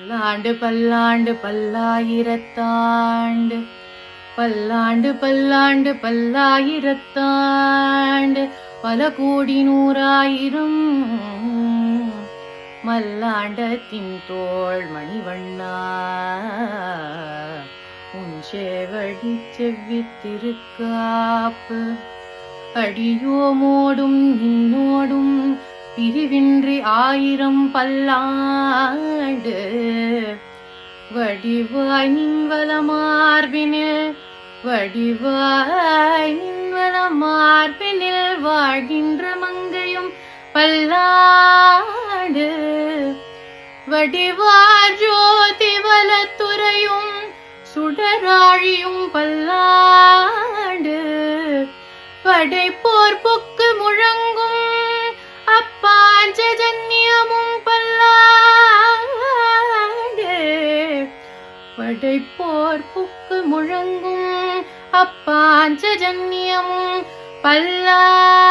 பல்லாண்டு பல்லாண்டு பல்லாயிரத்தாண்டு பல்லாண்டு பல்லாண்டு பல்லாயிரத்தாண்டு பல கோடி நூறாயிரம் மல்லாண்டத்தின் தோள் மணிவண்ணா உன் சேவடி செவ்வி திருக்காப்பு அடியோமோடும் நின்னோடும் பிரிவின்றி ஆயிரம் பல்லாண்டு வடிவாய் நின்வல மார்பினில் வடிவாய் நின்வல மார்பினில் வாழ்கின்ற மங்கையும் பல்லாண்டு வடிவார் ஜோதி வலத்துறையும் சுடராழியும் பல்லாண்டு படைப்போர் பொக்கு முழங்கும் அப்பாஞ்சஜன்யமும் பல்லாண்டு படைப்போர் பொக்கு முழங்கும் அப்பாஞ்சஜன்யமும் பல்லாண்டு